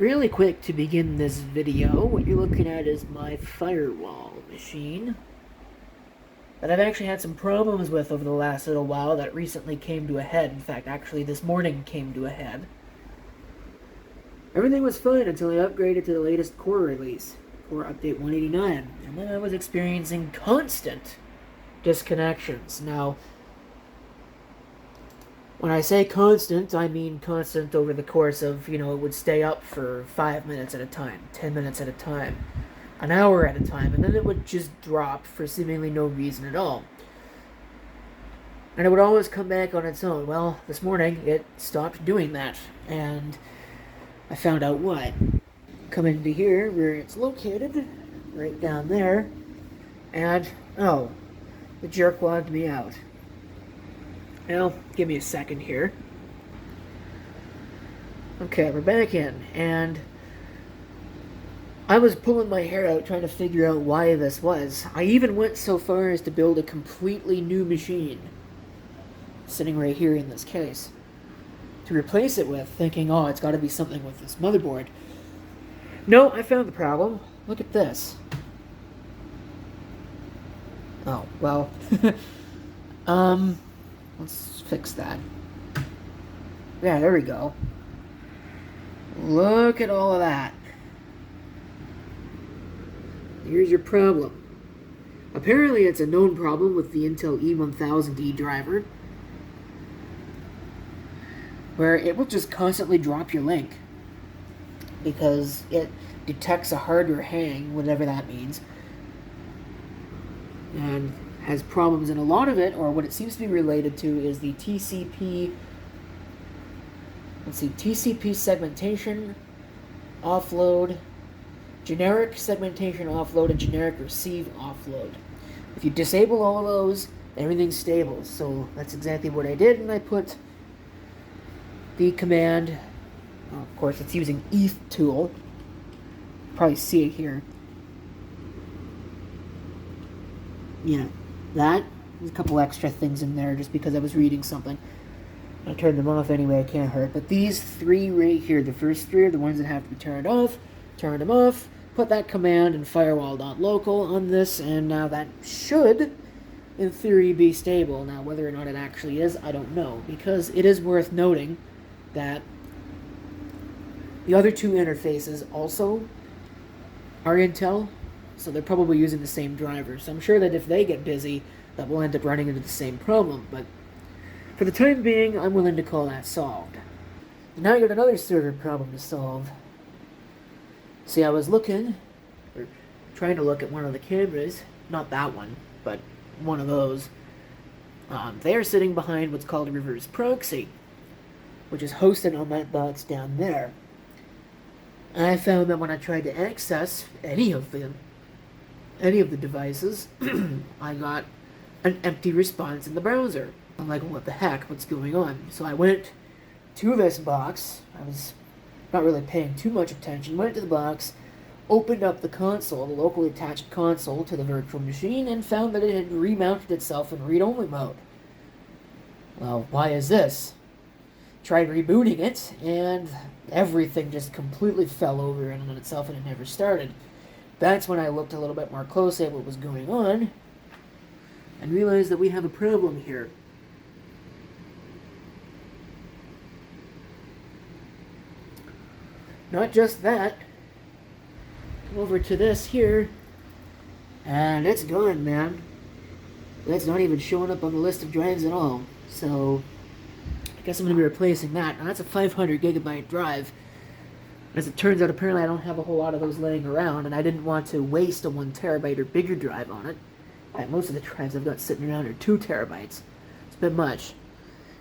Really quick to begin this video, what you're looking at is my firewall machine that I've actually had some problems with over the last little while that recently came to a head. In fact, actually this morning came to a head. Everything was fine until I upgraded to the latest core release, Core Update 189, and then I was experiencing constant disconnections. Now, when I say constant, I mean constant over the course of, it would stay up for 5 minutes at a time, 10 minutes at a time, an hour at a time, and then it would just drop for seemingly no reason at all. And it would always come back on its own. Well, this morning, it stopped doing that, and I found out why. Come into here, where it's located, right down there, and, the jerk logged me out. Well, give me a second here. Okay, we're back in, and I was pulling my hair out trying to figure out why this was. I even went so far as to build a completely new machine, sitting right here in this case, to replace it with, thinking, it's got to be something with this motherboard. No, I found the problem. Look at this. Oh, well, let's fix that. Yeah, there we go. Look at all of that. Here's your problem. Apparently it's a known problem with the Intel E1000E driver, where it will just constantly drop your link because it detects a hardware hang, whatever that means, and has problems. And a lot of it, or what it seems to be related to, is the TCP segmentation offload, generic segmentation offload, and generic receive offload. If you disable all of those, everything's stable. So that's exactly what I did, and I put the command, of course it's using ETH tool, probably see it here. Yeah, that. There's a couple extra things in there just because I was reading something. I turned them off anyway, it can't hurt. But these three right here, the first three are the ones that have to be turned off. Turned them off, put that command in firewall.local on this, and now that should, in theory, be stable. Now, whether or not it actually is, I don't know, because it is worth noting that the other two interfaces also are Intel, so they're probably using the same driver. So I'm sure that if they get busy, that we'll end up running into the same problem. But for the time being, I'm willing to call that solved. Now you got another server problem to solve. See, I was looking, or trying to look at one of the cameras, not that one, but one of those. They're sitting behind what's called a reverse proxy, which is hosted on that box down there. And I found that when I tried to access any of the devices, I got an empty response in the browser. I'm like, what the heck? What's going on? So I went to this box. I was not really paying too much attention. Went to the box, opened up the console, the locally attached console to the virtual machine, and found that it had remounted itself in read-only mode. Well, why is this? Tried rebooting it, and everything just completely fell over in on itself, and it never started. That's when I looked a little bit more closely at what was going on, and realized that we have a problem here. Not just that, come over to this here, and it's gone, man. That's not even showing up on the list of drives at all. So I guess I'm going to be replacing that. Now that's a 500 gigabyte drive. As it turns out, apparently I don't have a whole lot of those laying around, and I didn't want to waste a 1 terabyte or bigger drive on it. In fact, most of the drives I've got sitting around are 2 terabytes. It's a bit much.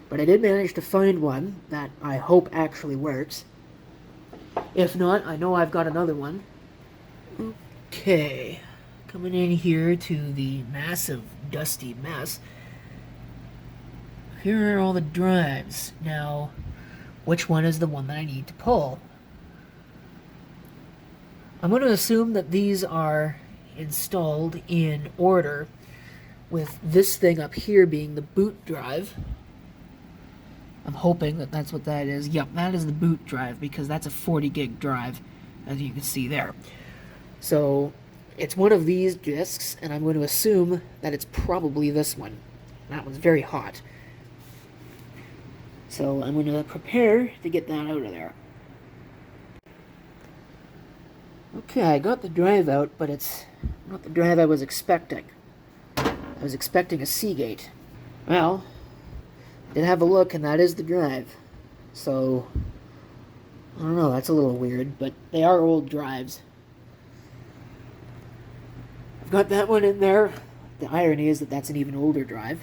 But I did manage to find one that I hope actually works. If not, I know I've got another one. Okay. Coming in here to the massive, dusty mess. Here are all the drives. Now, which one is the one that I need to pull? I'm going to assume that these are installed in order, with this thing up here being the boot drive. I'm hoping that that's what that is. Yep, that is the boot drive, because that's a 40 gig drive, as you can see there. So it's one of these discs, and I'm going to assume that it's probably this one. That one's very hot. So I'm going to prepare to get that out of there. Okay, I got the drive out, but it's not the drive I was expecting. I was expecting a Seagate. Well, I did have a look, and that is the drive. So, I don't know, that's a little weird, but they are old drives. I've got that one in there. The irony is that that's an even older drive.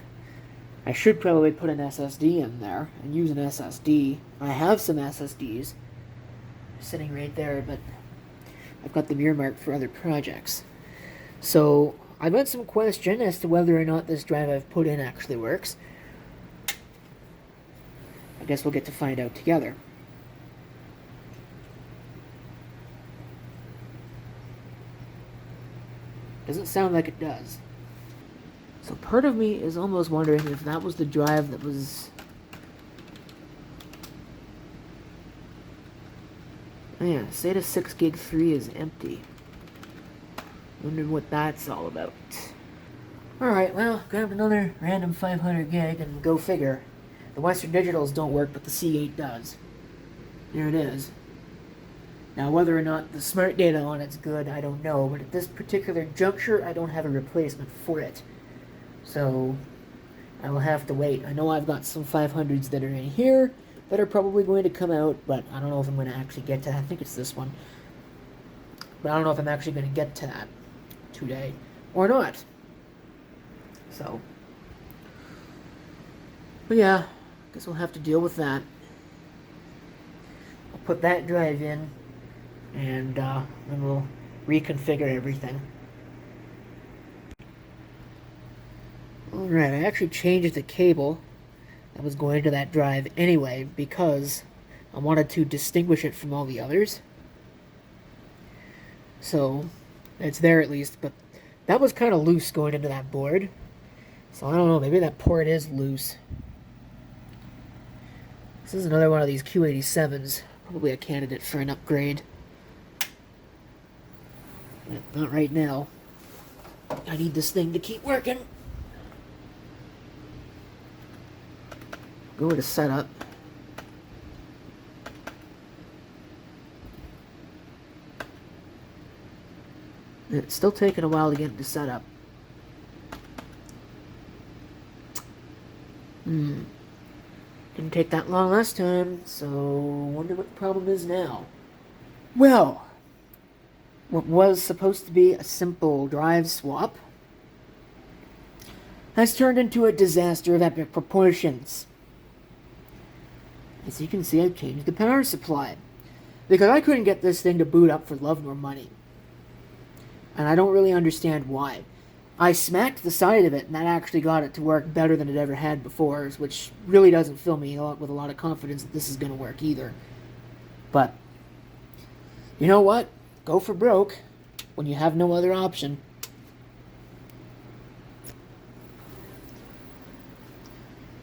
I should probably put an SSD in there and use an SSD. I have some SSDs sitting right there, but I've got them earmarked for other projects. So I've got some question as to whether or not this drive I've put in actually works. I guess we'll get to find out together. Doesn't sound like it does. So part of me is almost wondering if that was the drive that was... Oh yeah, SATA 6 gig 3 is empty. Wonder what that's all about. Alright, well, grab another random 500 gig and go figure. The Western Digitals don't work, but the Seagate does. There it is. Now, whether or not the smart data on it's good, I don't know, but at this particular juncture, I don't have a replacement for it. So, I will have to wait. I know I've got some 500s that are in here that are probably going to come out, but I don't know if I'm going to actually get to that. I think it's this one. But I don't know if I'm actually going to get to that today or not. So, but yeah, guess we'll have to deal with that. I'll put that drive in, and then we'll reconfigure everything. Alright, I actually changed the cable that was going to that drive anyway, because I wanted to distinguish it from all the others. So, it's there at least, but that was kind of loose going into that board. So I don't know, maybe that port is loose. This is another one of these Q87s, probably a candidate for an upgrade. But not right now. I need this thing to keep working. Go to setup. It's still taking a while to get into setup. Didn't take that long last time, so wonder what the problem is now. Well, what was supposed to be a simple drive swap has turned into a disaster of epic proportions. As you can see, I've changed the power supply, because I couldn't get this thing to boot up for love nor money. And I don't really understand why. I smacked the side of it, and that actually got it to work better than it ever had before, which really doesn't fill me with a lot of confidence that this is going to work either. But, you know what? Go for broke when you have no other option.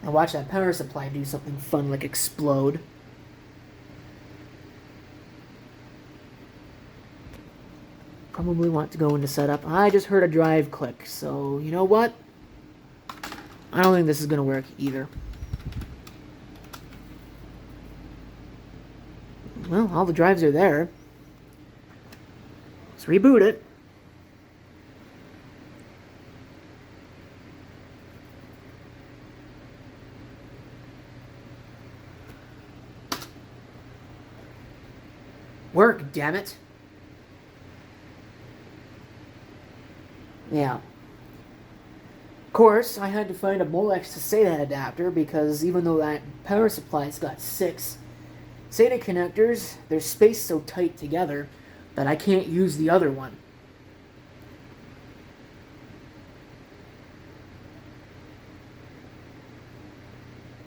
Now watch that power supply do something fun like explode. Probably want to go into setup. I just heard a drive click, so you know what? I don't think this is going to work either. Well, all the drives are there. Let's reboot it. Work, damn it. Yeah. Of course, I had to find a Molex to SATA adapter, because even though that power supply's got 6 SATA connectors, they're spaced so tight together that I can't use the other one.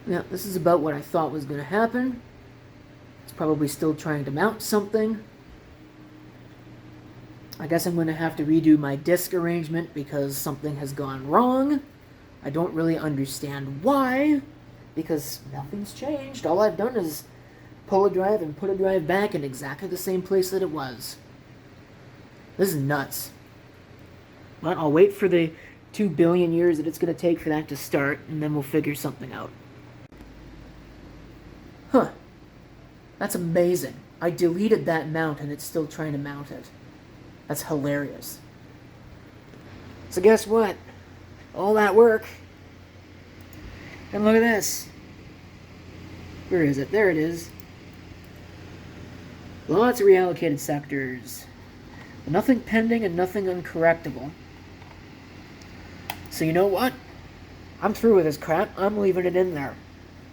Yeah, this is about what I thought was going to happen. It's probably still trying to mount something. I guess I'm going to have to redo my disk arrangement because something has gone wrong. I don't really understand why, because nothing's changed. All I've done is pull a drive and put a drive back in exactly the same place that it was. This is nuts. But I'll wait for the 2 billion years that it's going to take for that to start, and then we'll figure something out. Huh. That's amazing. I deleted that mount and it's still trying to mount it. That's hilarious. So guess what? All that work. And look at this. Where is it? There it is. Lots of reallocated sectors. But nothing pending and nothing uncorrectable. So you know what? I'm through with this crap. I'm leaving it in there.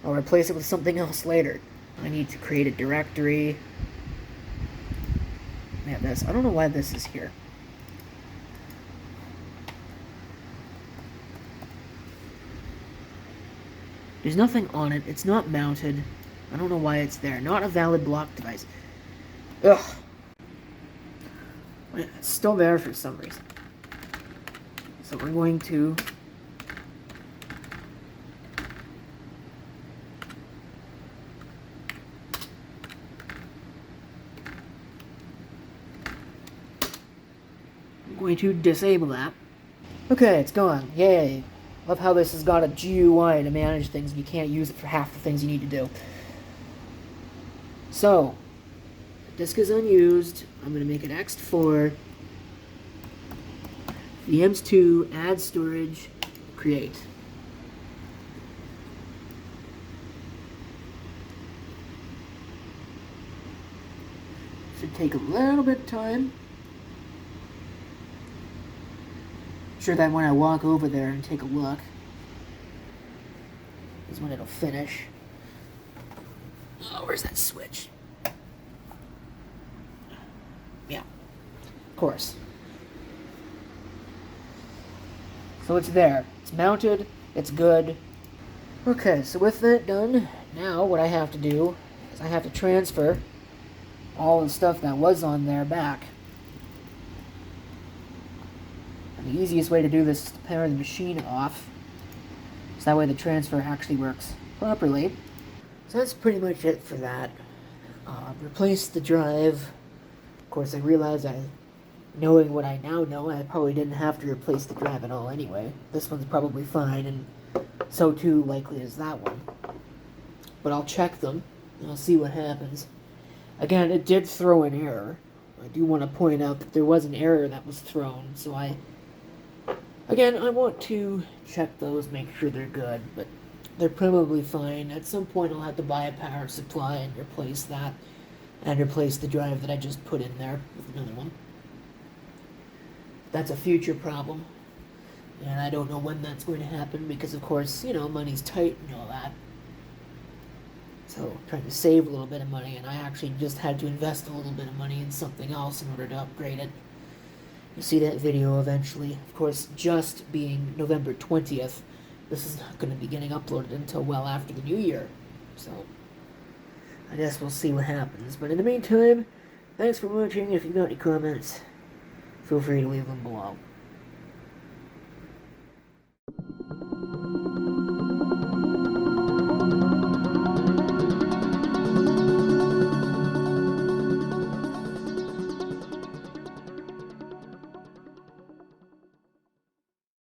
I'll replace it with something else later. I need to create a directory. Yeah, this. I don't know why this is here. There's nothing on it. It's not mounted. I don't know why it's there. Not a valid block device. Ugh. It's still there for some reason. So we're going to disable that. Okay, it's gone. Yay. Love how this has got a GUI to manage things and you can't use it for half the things you need to do. So, disk is unused. I'm going to make it ext4. VMs2, add storage, create. Should take a little bit of time. Sure that when I walk over there and take a look is when it'll finish. Oh, where's that switch? Yeah, of course. So it's there. It's mounted. It's good. Okay, so with that done, now what I have to do is I have to transfer all the stuff that was on there back. And the easiest way to do this is to power the machine off, so that way the transfer actually works properly. So that's pretty much it for that. Replace the drive. Of course, I realized knowing what I now know, I probably didn't have to replace the drive at all anyway. This one's probably fine, and so too likely is that one. But I'll check them, and I'll see what happens. Again, it did throw an error. I do want to point out that there was an error that was thrown, so I want to check those, make sure they're good, but they're probably fine. At some point I'll have to buy a power supply and replace that, and replace the drive that I just put in there with another one. That's a future problem, and I don't know when that's going to happen because, of course, you know, money's tight and all that. So, trying to save a little bit of money, and I actually just had to invest a little bit of money in something else in order to upgrade it. You'll see that video eventually. Of course, just being November 20th, this is not going to be getting uploaded until well after the new year. So, I guess we'll see what happens. But in the meantime, thanks for watching. If you've got any comments, feel free to leave them below.